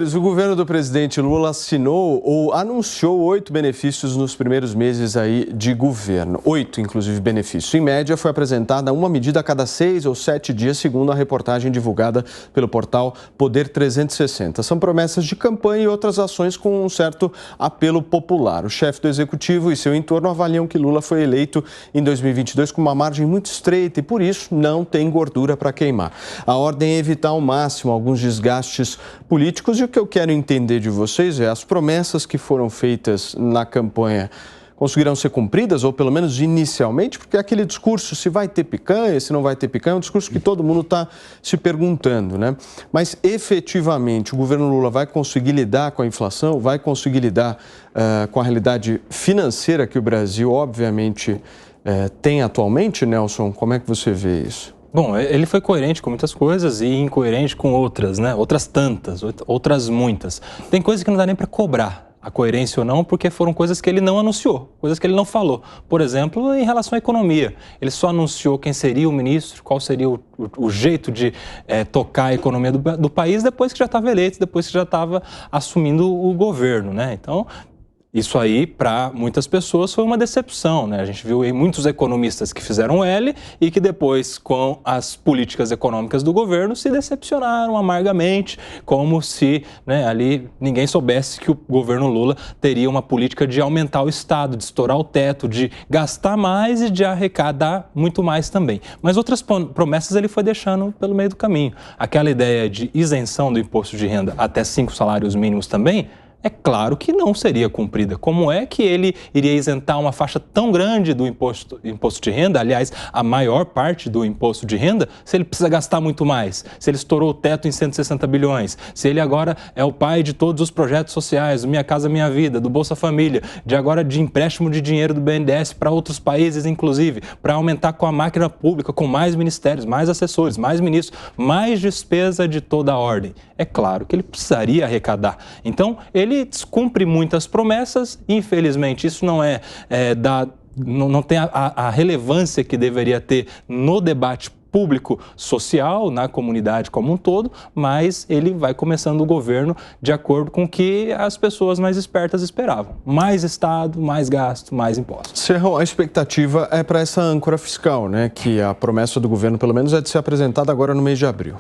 O governo do presidente Lula assinou ou anunciou 8 benefícios nos primeiros meses aí de governo. 8, inclusive, benefícios. Em média, foi apresentada uma medida a cada 6 ou 7 dias, segundo a reportagem divulgada pelo portal Poder 360. São promessas de campanha e outras ações com um certo apelo popular. O chefe do executivo e seu entorno avaliam que Lula foi eleito em 2022 com uma margem muito estreita e, por isso, não tem gordura para queimar. A ordem é evitar ao máximo alguns desgastes políticos e o que eu quero entender de vocês é as promessas que foram feitas na campanha conseguirão ser cumpridas, ou pelo menos inicialmente, porque aquele discurso, se vai ter picanha, se não vai ter picanha, é um discurso que todo mundo está se perguntando, né? Mas, efetivamente, o governo Lula vai conseguir lidar com a inflação, vai conseguir lidar com a realidade financeira que o Brasil, obviamente, tem atualmente, Nelson? Como é que você vê isso? Bom, ele foi coerente com muitas coisas e incoerente com outras, né? Outras tantas, outras muitas. Tem coisas que não dá nem para cobrar a coerência ou não, porque foram coisas que ele não anunciou, coisas que ele não falou. Por exemplo, em relação à economia. Ele só anunciou quem seria o ministro, qual seria o jeito de tocar a economia do país depois que já estava eleito, depois que já estava assumindo o governo, né? Então, isso aí, para muitas pessoas, foi uma decepção, né? A gente viu aí muitos economistas que fizeram L e que depois, com as políticas econômicas do governo, se decepcionaram amargamente, como se, né, ali ninguém soubesse que o governo Lula teria uma política de aumentar o Estado, de estourar o teto, de gastar mais e de arrecadar muito mais também. Mas outras promessas ele foi deixando pelo meio do caminho. Aquela ideia de isenção do imposto de renda até 5 salários mínimos também, é claro que não seria cumprida. Como é que ele iria isentar uma faixa tão grande do imposto de renda, aliás, a maior parte do imposto de renda, se ele precisa gastar muito mais, se ele estourou o teto em 160 bilhões, se ele agora é o pai de todos os projetos sociais, do Minha Casa Minha Vida, do Bolsa Família, de empréstimo de dinheiro do BNDES para outros países, inclusive, para aumentar com a máquina pública, com mais ministérios, mais assessores, mais ministros, mais despesa de toda a ordem. É claro que ele precisaria arrecadar. Então, ele descumpre muitas promessas, infelizmente isso não não tem a relevância que deveria ter no debate público social, na comunidade como um todo, mas ele vai começando o governo de acordo com o que as pessoas mais espertas esperavam. Mais Estado, mais gasto, mais impostos. Serrão, a expectativa é para essa âncora fiscal, né? Que a promessa do governo, pelo menos, é de ser apresentada agora no mês de abril.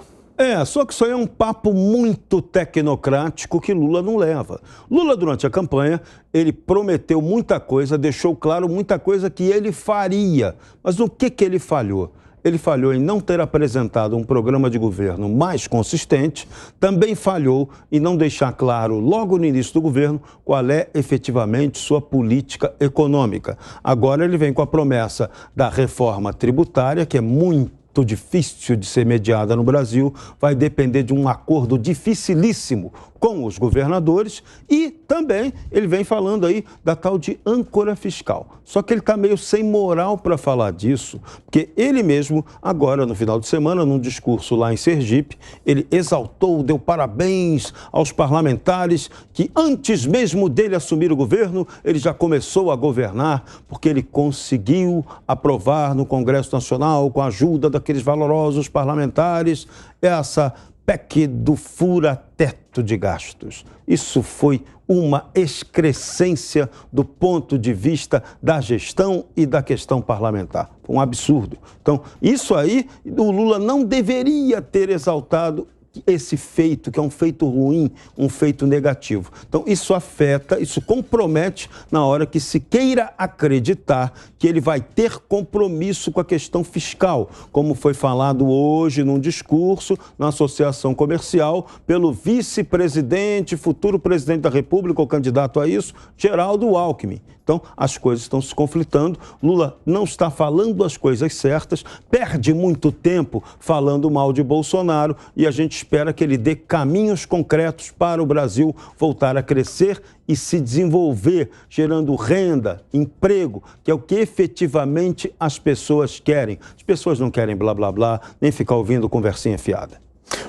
Só que isso aí é um papo muito tecnocrático que Lula não leva. Lula, durante a campanha, ele prometeu muita coisa, deixou claro muita coisa que ele faria. Mas no que ele falhou? Ele falhou em não ter apresentado um programa de governo mais consistente, também falhou em não deixar claro, logo no início do governo, qual é efetivamente sua política econômica. Agora ele vem com a promessa da reforma tributária, que é muito difícil de ser mediada no Brasil, vai depender de um acordo dificilíssimo com os governadores e também ele vem falando aí da tal de âncora fiscal. Só que ele está meio sem moral para falar disso, porque ele mesmo, agora no final de semana, num discurso lá em Sergipe, ele exaltou, deu parabéns aos parlamentares que antes mesmo dele assumir o governo, ele já começou a governar, porque ele conseguiu aprovar no Congresso Nacional, com a ajuda daqueles valorosos parlamentares, essa PEC do fura-teto de gastos. Isso foi uma excrescência do ponto de vista da gestão e da questão parlamentar. Foi um absurdo. Então, isso aí, o Lula não deveria ter exaltado esse feito, que é um feito ruim, um feito negativo. Então, isso afeta, isso compromete na hora que se queira acreditar que ele vai ter compromisso com a questão fiscal, como foi falado hoje num discurso na Associação Comercial pelo vice-presidente, futuro presidente da República, ou candidato a isso, Geraldo Alckmin. Então, as coisas estão se conflitando. Lula não está falando as coisas certas, perde muito tempo falando mal de Bolsonaro e a gente espera que ele dê caminhos concretos para o Brasil voltar a crescer e se desenvolver, gerando renda, emprego, que é o que efetivamente as pessoas querem. As pessoas não querem blá, blá, blá, nem ficar ouvindo conversinha fiada.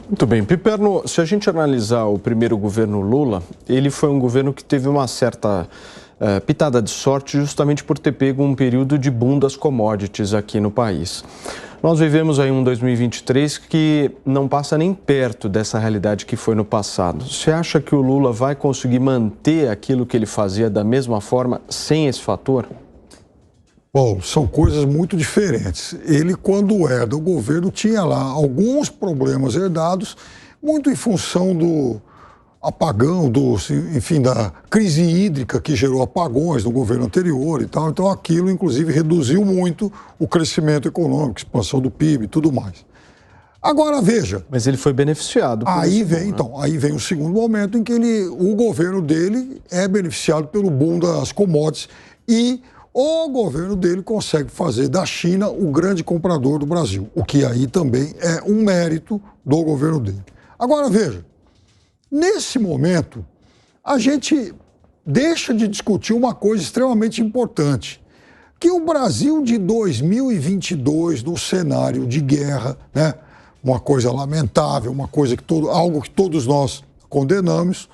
Muito bem. Piperno, se a gente analisar o primeiro governo Lula, ele foi um governo que teve uma certa pitada de sorte justamente por ter pego um período de boom das commodities aqui no país. Nós vivemos aí um 2023 que não passa nem perto dessa realidade que foi no passado. Você acha que o Lula vai conseguir manter aquilo que ele fazia da mesma forma sem esse fator? Paulo, são coisas muito diferentes. Ele, quando herda o governo, tinha lá alguns problemas herdados, muito em função do apagão, enfim, da crise hídrica que gerou apagões no governo anterior e tal. Então, aquilo, inclusive, reduziu muito o crescimento econômico, expansão do PIB e tudo mais. Agora, veja... Mas ele foi beneficiado por aí isso, vem, né? então, aí vem o segundo momento em que o governo dele é beneficiado pelo boom das commodities e o governo dele consegue fazer da China o grande comprador do Brasil, o que aí também é um mérito do governo dele. Agora, veja, nesse momento, a gente deixa de discutir uma coisa extremamente importante, que o Brasil de 2022, no cenário de guerra, né, uma coisa lamentável, uma coisa algo que todos nós condenamos,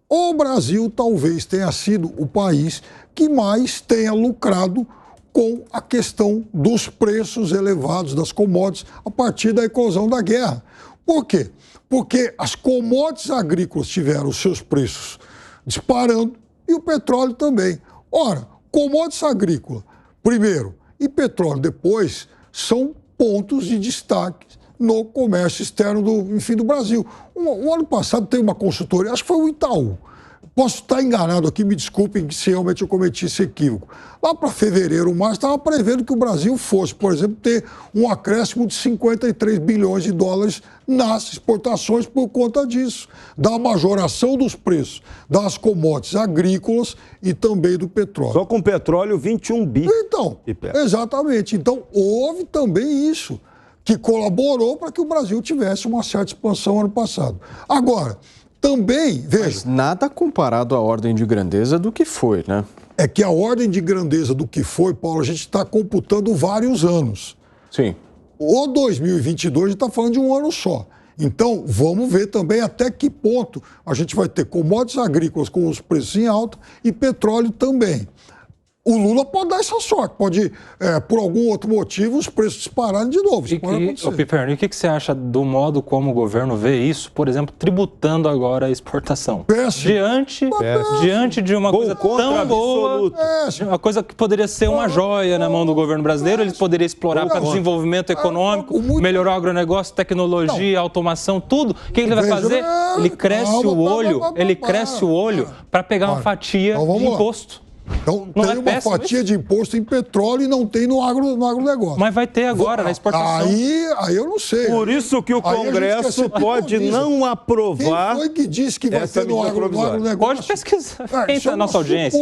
o Brasil talvez tenha sido o país que mais tenha lucrado com a questão dos preços elevados das commodities a partir da eclosão da guerra. Por quê? Porque as commodities agrícolas tiveram os seus preços disparando e o petróleo também. Ora, commodities agrícolas, primeiro, e petróleo depois, são pontos de destaque no comércio externo do Brasil. O ano passado teve uma consultoria, acho que foi o Itaú. Posso estar enganado aqui, me desculpem se realmente eu cometi esse equívoco. Lá para fevereiro, março, estava prevendo que o Brasil fosse, por exemplo, ter um acréscimo de 53 bilhões de dólares nas exportações por conta disso, da majoração dos preços das commodities agrícolas e também do petróleo. Só com petróleo, 21 bi. Então, exatamente. Então, houve também isso, que colaborou para que o Brasil tivesse uma certa expansão ano passado. Agora, também, veja... Mas nada comparado à ordem de grandeza do que foi, né? É que a ordem de grandeza do que foi, Paulo, a gente está computando vários anos. Sim. O 2022 a gente está falando de um ano só. Então, vamos ver também até que ponto a gente vai ter commodities agrícolas com os preços em alta e petróleo também. O Lula pode dar essa sorte, pode, por algum outro motivo, os preços dispararem de novo. Isso pode acontecer. Piperno, e o que você acha do modo como o governo vê isso, por exemplo, tributando agora a exportação? Péssimo. Diante de uma coisa tão boa, uma coisa que poderia ser uma joia na mão do governo brasileiro, eles poderiam explorar para desenvolvimento econômico, melhorar o agronegócio, tecnologia, automação, tudo. O que ele vai fazer? Ele cresce o olho para pegar uma fatia de imposto. Então, tem uma fatia de imposto em petróleo e não tem no agronegócio. Mas vai ter agora, na exportação. Aí eu não sei. Por isso que o Congresso pode não aprovar. Quem foi que disse que vai ter no agronegócio? Pode pesquisar. Quem está na nossa audiência?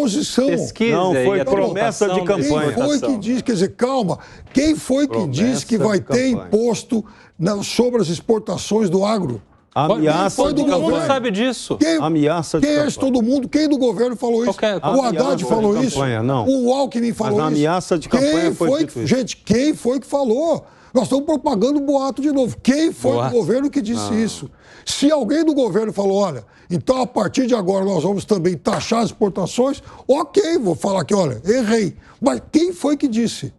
Pesquise. Não, foi promessa de campanha. Quem foi que disse, quer dizer, calma, quem foi que disse que vai ter imposto sobre as exportações do agro? Ameaça de campanha. Todo mundo sabe disso. Ameaça de campanha. Quem é todo mundo? Quem do governo falou isso? O Haddad falou isso? Não. O Alckmin falou isso? Mas a ameaça de campanha foi dito isso. Gente, quem foi que falou? Nós estamos propagando boato de novo. Quem foi do governo que disse isso? Se alguém do governo falou, olha, então a partir de agora nós vamos também taxar as exportações, ok, vou falar aqui, olha, errei. Mas quem foi que disse?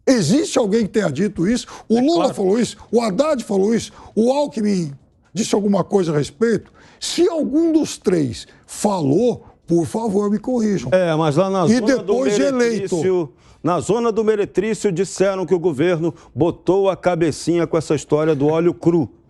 Existe alguém que tenha dito isso? O Lula falou isso? O Haddad falou isso? O Alckmin disse alguma coisa a respeito? Se algum dos três falou, por favor, me corrijam. Mas lá na zona depois do de eleito. Na zona do Meretrício disseram que o governo botou a cabecinha com essa história do óleo cru.